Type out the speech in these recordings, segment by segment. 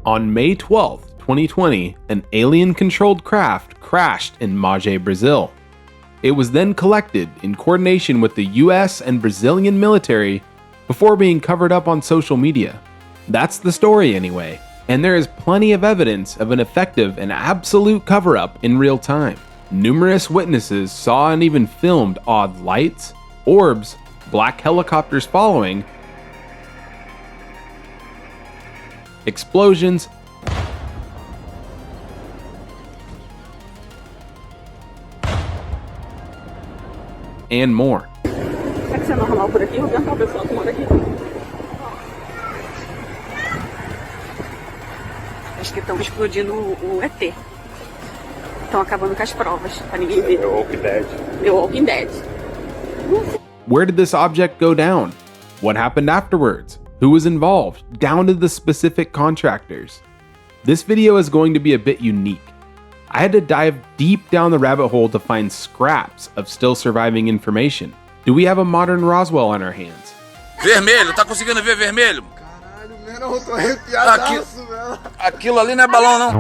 On May 12, 2020, an alien-controlled craft crashed in Magé, Brazil. It was then collected in coordination with the US and Brazilian military before being covered up on social media. That's the story anyway, and there is plenty of evidence of an effective and absolute cover-up in real time. Numerous witnesses saw and even filmed odd lights, orbs, black helicopters following, explosions, and more. Acho que estão explodindo o ET. Estão acabando com as provas, pra ninguém ver. The Walking Dead. Where did this object go down? What happened afterwards? Who was involved? Down to the specific contractors. This video is going to be a bit unique. I had to dive deep down the rabbit hole to find scraps of still surviving information. Do we have a modern Roswell on our hands? Vermelho, tá conseguindo ver vermelho? Caralho, mano, eu tô arrepiadaço, velho. Aquilo ali não é balão, não.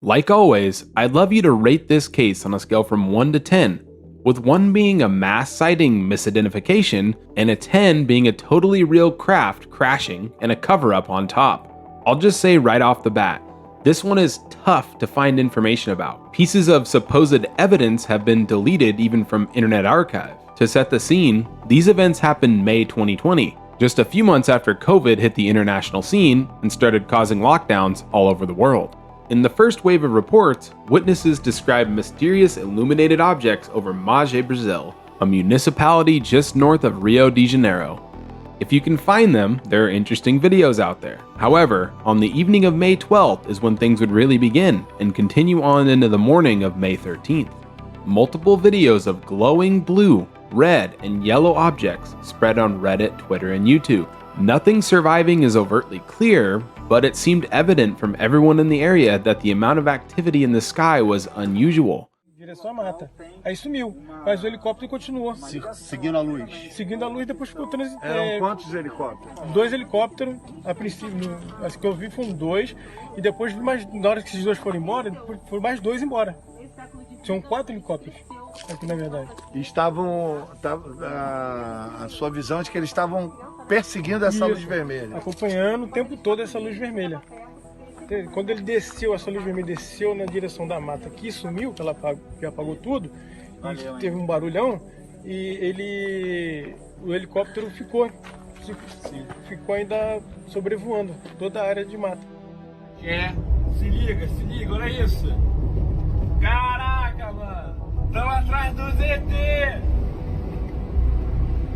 Like always, I'd love you to rate this case on a scale from 1 to 10, with 1 being a mass sighting misidentification and a 10 being a totally real craft crashing and a cover-up on top. I'll just say right off the bat, this one is tough to find information about. Pieces of supposed evidence have been deleted even from Internet Archive. To set the scene, these events happened May 2020, just a few months after COVID hit the international scene and started causing lockdowns all over the world. In the first wave of reports, witnesses described mysterious illuminated objects over Magé, Brazil, a municipality just north of Rio de Janeiro. If you can find them, there are interesting videos out there. However, on the evening of May 12th is when things would really begin and continue on into the morning of May 13th. Multiple videos of glowing blue, red, and yellow objects spread on Reddit, Twitter, and YouTube. Nothing surviving is overtly clear, but it seemed evident from everyone in the area that the amount of activity in the sky was unusual. Direção à mata. Aí sumiu, mas o helicóptero continuou. Seguindo a luz. Seguindo a luz, depois ficou transitando. Eram quantos helicópteros? 2 helicópteros, a princípio, as que eu vi foram 2, e depois, na hora que esses 2 foram embora, foram mais 2 embora. Tinham 4 helicópteros aqui, na verdade. E a sua visão é de que eles estavam perseguindo essa luz vermelha. Acompanhando o tempo todo essa luz vermelha. Quando ele desceu, essa luz vermelha desceu na direção da mata, que sumiu, que apagou tudo, e teve um barulhão, e o helicóptero ficou ainda sobrevoando toda a área de mata. Se liga, olha isso. Caraca, mano, estão atrás do ZT.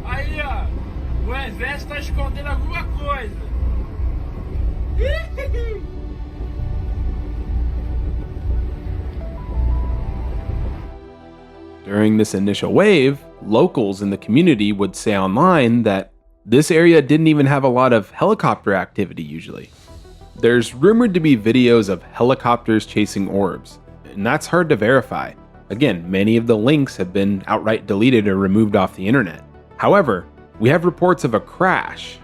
Aí, ó, o exército tá escondendo alguma coisa. During this initial wave, locals in the community would say online that this area didn't even have a lot of helicopter activity usually. There's rumored to be videos of helicopters chasing orbs, and that's hard to verify. Again, many of the links have been outright deleted or removed off the internet. However, we have reports of a crash.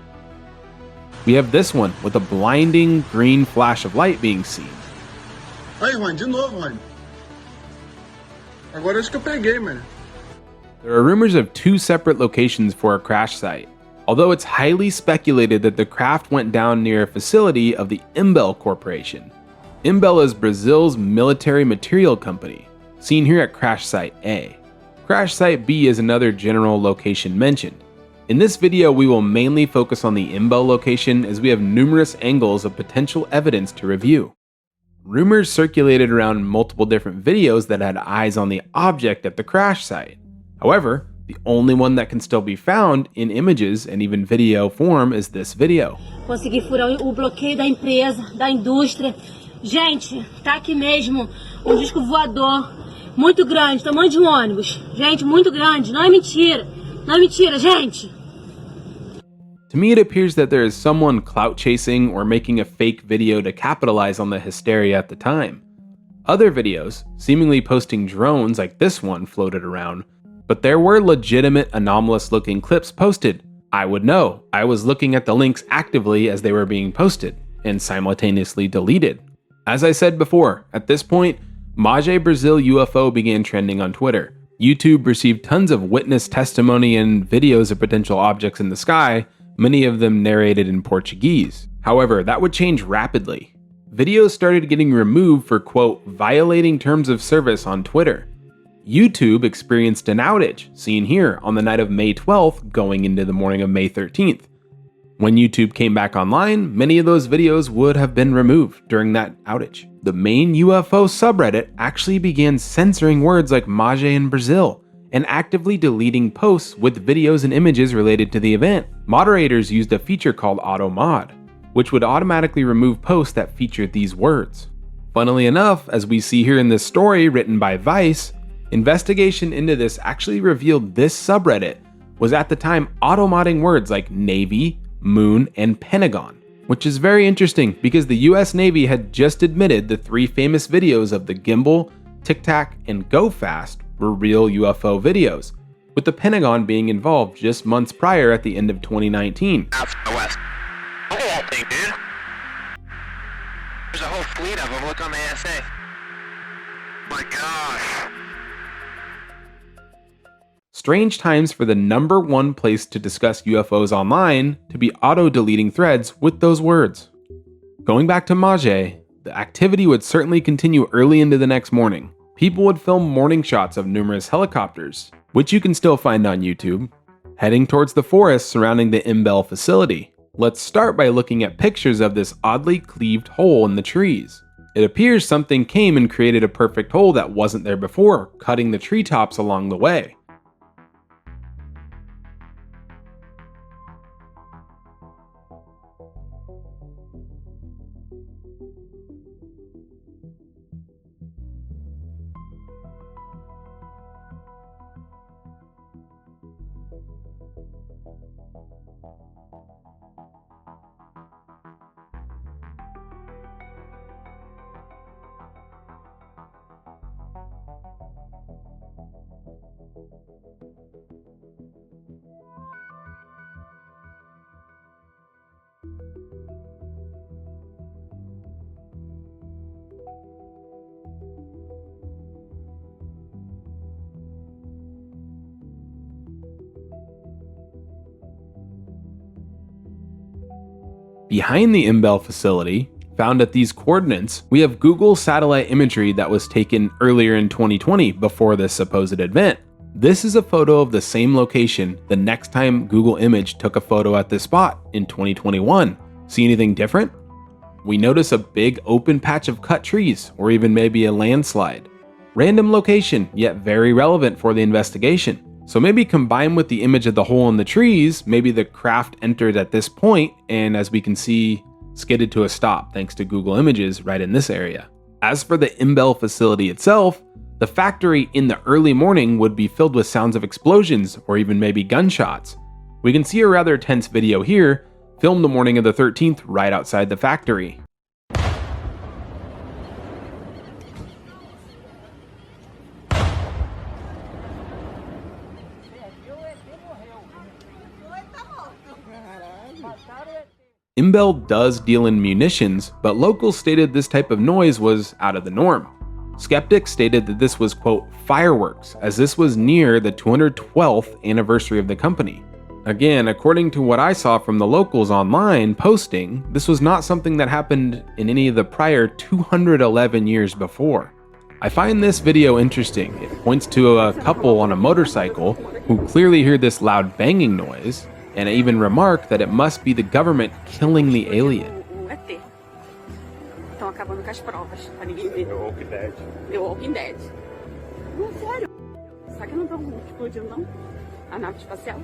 We have this one with a blinding green flash of light being seen. Aí, Juan, de novo, Juan. Agora acho que eu peguei, mano. There are rumors of 2 separate locations for a crash site, although it's highly speculated that the craft went down near a facility of the Imbel Corporation. Imbel is Brazil's military material company, seen here at Crash Site A. Crash Site B is another general location mentioned. In this video, we will mainly focus on the Imbel location as we have numerous angles of potential evidence to review. Rumors circulated around multiple different videos that had eyes on the object at the crash site. However, the only one that can still be found in images and even video form is this video. Consegui furar o bloqueio da empresa, da indústria. Gente, tá aqui mesmo um disco voador muito grande, tamanho de um ônibus. Gente, muito grande, não é mentira. Não é mentira, gente. To me, it appears that there is someone clout chasing or making a fake video to capitalize on the hysteria at the time. Other videos, seemingly posting drones like this one, floated around, But there were legitimate anomalous looking clips posted. I would know. I was looking at the links actively as they were being posted and simultaneously deleted. As I said before, at this point, Magé Brazil UFO began trending on Twitter. YouTube received tons of witness testimony and videos of potential objects in the sky, many of them narrated in Portuguese. However, that would change rapidly. Videos started getting removed for, quote, violating terms of service on Twitter. YouTube experienced an outage, seen here, on the night of May 12th going into the morning of May 13th. When YouTube came back online, many of those videos would have been removed during that outage. The main UFO subreddit actually began censoring words like Magé in Brazil and actively deleting posts with videos and images related to the event. Moderators used a feature called AutoMod, which would automatically remove posts that featured these words. Funnily enough, as we see here in this story written by Vice, investigation into this actually revealed this subreddit was at the time automodding words like Navy, Moon, and Pentagon, which is very interesting because the US Navy had just admitted the 3 famous videos of the gimbal, Tic Tac, and Go Fast were real UFO videos, with the Pentagon being involved just months prior at the end of 2019. Out to the west. Look at that thing, dude. There's a whole fleet of them. Look on the ASA. My gosh. Strange times for the #1 place to discuss UFOs online to be auto-deleting threads with those words. Going back to Magé, the activity would certainly continue early into the next morning. People would film morning shots of numerous helicopters, which you can still find on YouTube, heading towards the forest surrounding the Imbel facility. Let's start by looking at pictures of this oddly cleaved hole in the trees. It appears something came and created a perfect hole that wasn't there before, cutting the treetops along the way. Behind the Imbel facility, found at these coordinates, we have Google satellite imagery that was taken earlier in 2020 before this supposed event. This is a photo of the same location the next time Google Image took a photo at this spot in 2021. See anything different? We notice a big open patch of cut trees, or even maybe a landslide. Random location, yet very relevant for the investigation. So maybe combined with the image of the hole in the trees, maybe the craft entered at this point and, as we can see, skidded to a stop thanks to Google Images right in this area. As for the Imbel facility itself, the factory in the early morning would be filled with sounds of explosions or even maybe gunshots. We can see a rather tense video here, filmed the morning of the 13th right outside the factory. Imbel does deal in munitions, but locals stated this type of noise was out of the norm. Skeptics stated that this was, quote, fireworks, as this was near the 212th anniversary of the company. Again, according to what I saw from the locals online posting, this was not something that happened in any of the prior 211 years before. I find this video interesting. It points to a couple on a motorcycle who clearly hear this loud banging noise, and I even remark that it must be the government killing the alien. O ET. Estão acabando com as provas, pra ninguém ver. The Walking Dead. The Walking Dead. Não, sério. Será que não estão explodindo, não? A nave espacial?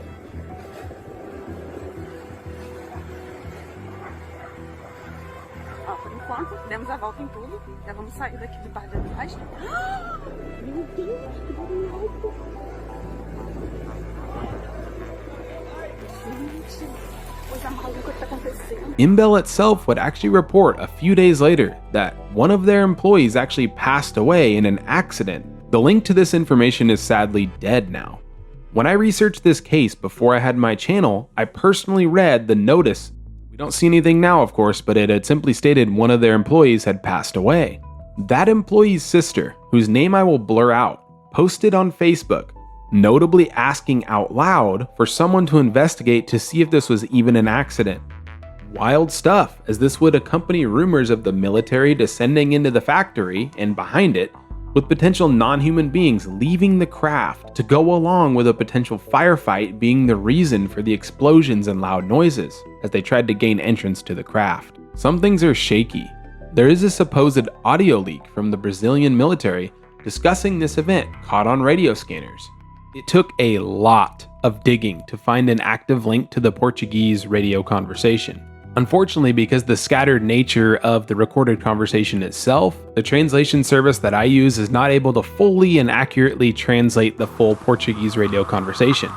Ó, por enquanto, demos a volta em tudo. Já vamos sair daqui de parte de trás. Meu Deus, que barulho alto. Imbel itself would actually report a few days later that one of their employees actually passed away in an accident. The link to this information is sadly dead now. When I researched this case before I had my channel, I personally read the notice. We don't see anything now, of course, but it had simply stated one of their employees had passed away. That employee's sister, whose name I will blur out, posted on Facebook, notably asking out loud for someone to investigate to see if this was even an accident. Wild stuff, as this would accompany rumors of the military descending into the factory and behind it, with potential non-human beings leaving the craft to go along with a potential firefight being the reason for the explosions and loud noises as they tried to gain entrance to the craft. Some things are shaky. There is a supposed audio leak from the Brazilian military discussing this event caught on radio scanners. It took a lot of digging to find an active link to the Portuguese radio conversation. Unfortunately, because the scattered nature of the recorded conversation itself, the translation service that I use is not able to fully and accurately translate the full Portuguese radio conversation.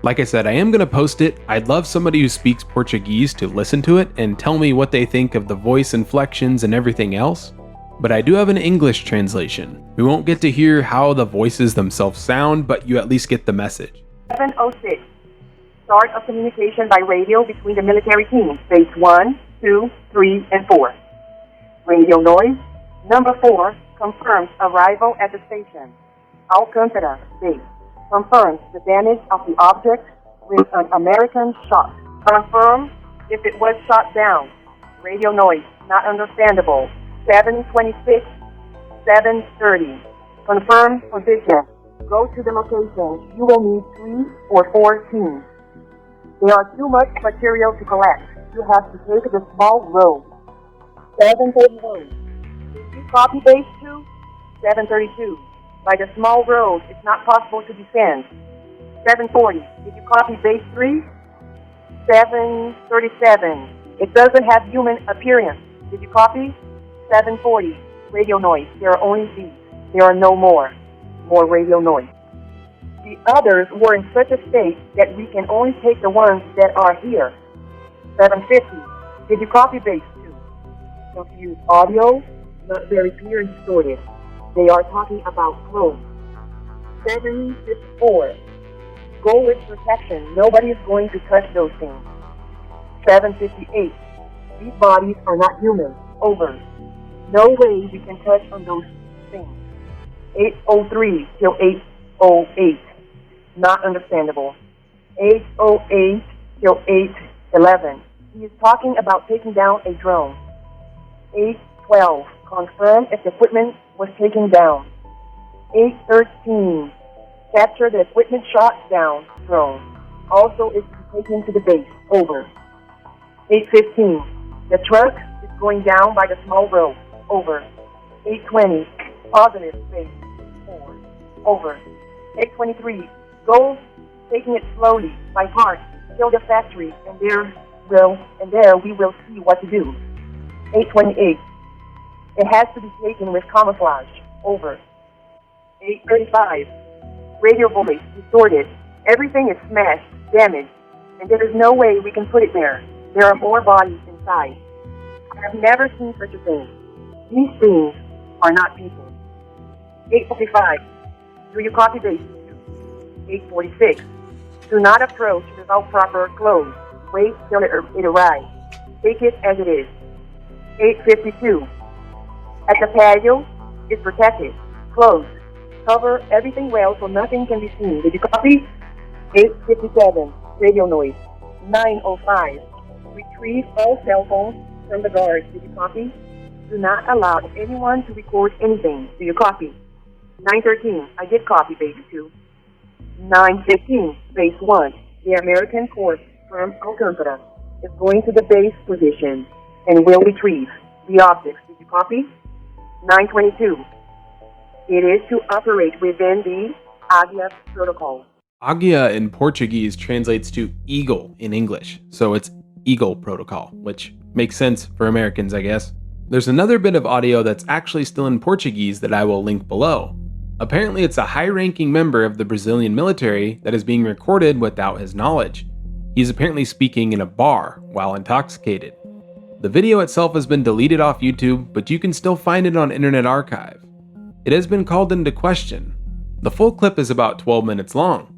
Like I said, I am going to post it. I'd love somebody who speaks Portuguese to listen to it and tell me what they think of the voice inflections and everything else. But I do have an English translation. We won't get to hear how the voices themselves sound, but you at least get the message. 706. Start of communication by radio between the military teams, base 1, 2, 3, and 4. Radio noise. Number 4 confirms arrival at the station. Alcântara, base. Confirms the damage of the object with an American shot. Confirm if it was shot down. Radio noise, not understandable. 726, 730. Confirm position. Go to the location. You will need 3 or 4 teams. There are too much material to collect. You have to take the small road. 731. Did you copy base 2? 732. By the small road, it's not possible to descend. 740. Did you copy base 3? 737. It doesn't have human appearance. Did you copy? 740. Radio noise. There are only these. There are no more. More radio noise. The others were in such a state that we can only take the ones that are here. 750. Did you copy base 2? Confused audio. Not very clear and distorted. They are talking about clothes. 754. Go with protection. Nobody is going to touch those things. 758. These bodies are not human. Over. No way we can touch on those things. 803 till 808. Not understandable. 808 till 811. He is talking about taking down a drone. 812. Confirm if the equipment was taken down. 813. Capture the equipment shot down drone. Also is taken to the base. Over. 815. The truck is going down by the small road. Over. 820. Positive base. 4. Over. 823. Go taking it slowly by heart. Kill the factory and there we will see what to do. 828. It has to be taken with camouflage. Over. 835. Radio voice distorted. Everything is smashed, damaged, and there is no way we can put it there. There are more bodies inside. I have never seen such a thing. These things are not people. 845. Do you copy base? 846. Do not approach without proper clothes. Wait till it arrives. Take it as it is. 852. At the patio, it's protected. Closed. Cover everything well so nothing can be seen. Did you copy? 857. Radio noise. 905. Retrieve all cell phones from the guards. Did you copy? Do not allow anyone to record anything. Do you copy? 913. I did copy, baby 2. 915. Base 1. The American corps from Alcântara is going to the base position and will retrieve the objects. Did you copy? 922. It is to operate within the Águia protocol. Águia in Portuguese translates to eagle in English, so it's Eagle Protocol, which makes sense for Americans, I guess. There's another bit of audio that's actually still in Portuguese that I will link below. Apparently, it's a high-ranking member of the Brazilian military that is being recorded without his knowledge. He's apparently speaking in a bar while intoxicated. The video itself has been deleted off YouTube, but you can still find it on Internet Archive. It has been called into question. The full clip is about 12 minutes long.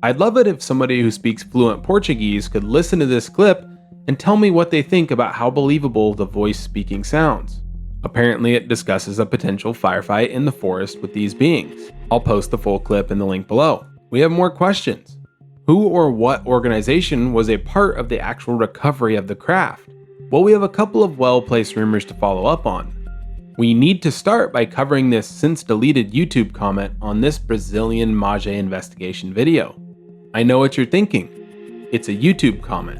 I'd love it if somebody who speaks fluent Portuguese could listen to this clip and tell me what they think about how believable the voice speaking sounds. Apparently, it discusses a potential firefight in the forest with these beings. I'll post the full clip in the link below. We have more questions. Who or what organization was a part of the actual recovery of the craft? Well, we have a couple of well-placed rumors to follow up on. We need to start by covering this since-deleted YouTube comment on this Brazilian Mage investigation video. I know what you're thinking. It's a YouTube comment.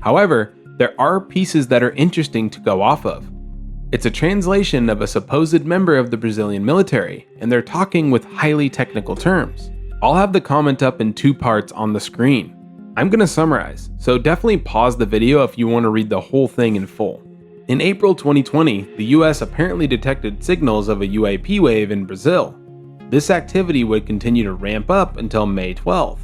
However, there are pieces that are interesting to go off of. It's a translation of a supposed member of the Brazilian military, and they're talking with highly technical terms. I'll have the comment up in 2 parts on the screen. I'm going to summarize, so definitely pause the video if you want to read the whole thing in full. In April 2020, the US apparently detected signals of a UAP wave in Brazil. This activity would continue to ramp up until May 12th.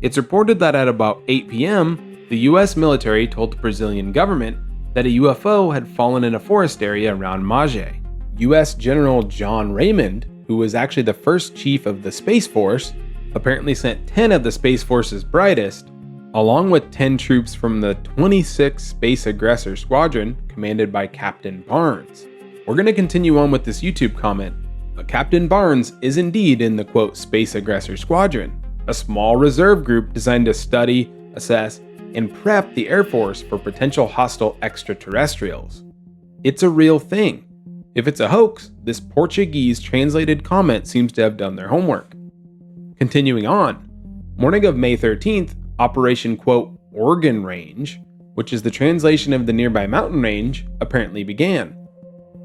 It's reported that at about 8 p.m., the US military told the Brazilian government that a UFO had fallen in a forest area around Magé. US General John Raymond, who was actually the first chief of the Space Force, apparently sent 10 of the Space Force's brightest, along with 10 troops from the 26th Space Aggressor Squadron, commanded by Captain Barnes. We're going to continue on with this YouTube comment, but Captain Barnes is indeed in the quote Space Aggressor Squadron, a small reserve group designed to study, assess, and prep the Air Force for potential hostile extraterrestrials. It's a real thing. If it's a hoax, this Portuguese translated comment seems to have done their homework. Continuing on, morning of May 13th, Operation quote Organ Range, which is the translation of the nearby mountain range, apparently began.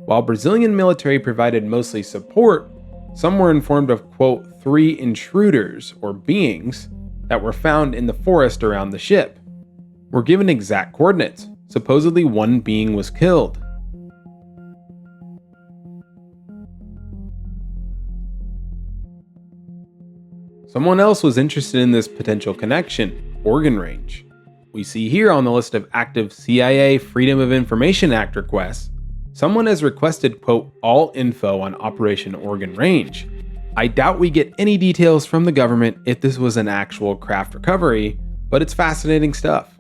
While Brazilian military provided mostly support, some were informed of quote 3 intruders or beings that were found in the forest around the ship. We're given exact coordinates. Supposedly 1 being was killed. Someone else was interested in this potential connection, Organ Range. We see here on the list of active CIA Freedom of Information Act requests, someone has requested quote all info on Operation Organ Range. I doubt we get any details from the government if this was an actual craft recovery, but it's fascinating stuff.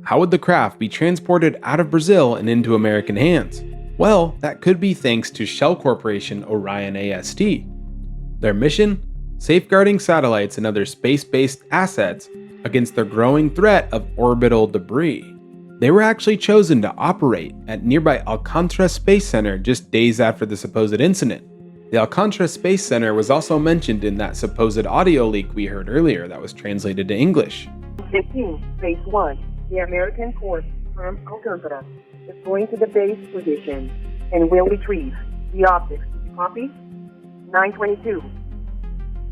How would the craft be transported out of Brazil and into American hands? Well, that could be thanks to Shell Corporation Orion AST. Their mission? Safeguarding satellites and other space-based assets against the growing threat of orbital debris. They were actually chosen to operate at nearby Alcântara Space Center just days after the supposed incident. The Alcântara Space Center was also mentioned in that supposed audio leak we heard earlier that was translated to English. 15, Phase 1. The American force from Alcântara is going to the base position and will retrieve the objects. Copy? 922.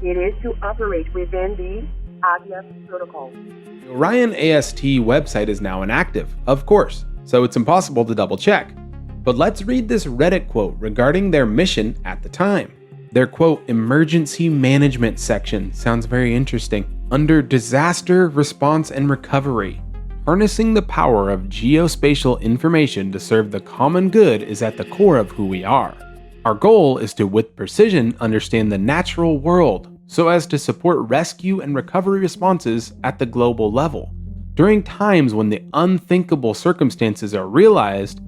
It is to operate within the ADIA protocol. The Orion AST website is now inactive, of course, so it's impossible to double check. But let's read this Reddit quote regarding their mission at the time. Their quote, emergency management section sounds very interesting. Under disaster response and recovery, harnessing the power of geospatial information to serve the common good is at the core of who we are. Our goal is to, with precision, understand the natural world so as to support rescue and recovery responses at the global level. During times when the unthinkable circumstances are realized,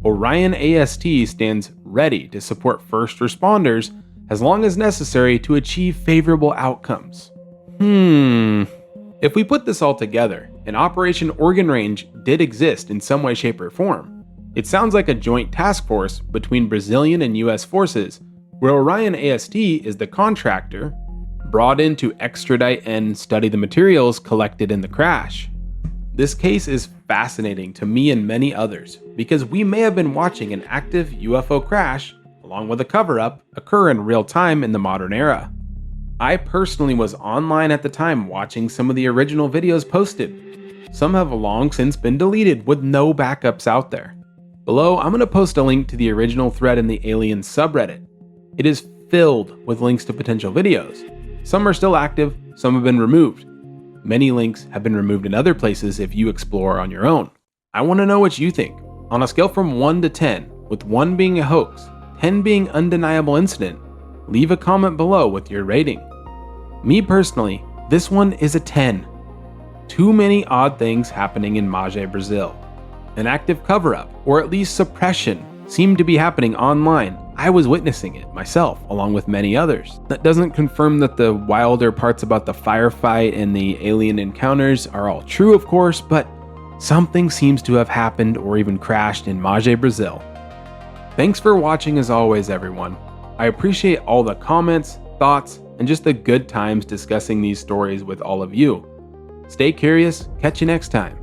Orion AST stands ready to support first responders as long as necessary to achieve favorable outcomes. If we put this all together, an Operation Organ Range did exist in some way, shape, or form. It sounds like a joint task force between Brazilian and US forces, where Orion AST is the contractor, brought in to extradite and study the materials collected in the crash. This case is fascinating to me and many others, because we may have been watching an active UFO crash, along with a cover-up, occur in real time in the modern era. I personally was online at the time watching some of the original videos posted. Some have long since been deleted with no backups out there. Below, I'm going to post a link to the original thread in the Alien subreddit. It is filled with links to potential videos. Some are still active, some have been removed. Many links have been removed in other places if you explore on your own. I want to know what you think. On a scale from 1 to 10, with 1 being a hoax, 10 being undeniable incident, leave a comment below with your rating. Me personally, this one is a 10. Too many odd things happening in Magé Brazil. An active cover-up, or at least suppression, seemed to be happening online. I was witnessing it myself, along with many others. That doesn't confirm that the wilder parts about the firefight and the alien encounters are all true, of course, but something seems to have happened or even crashed in Magé Brazil. Thanks for watching as always, everyone. I appreciate all the comments, thoughts, and just the good times discussing these stories with all of you. Stay curious, catch you next time.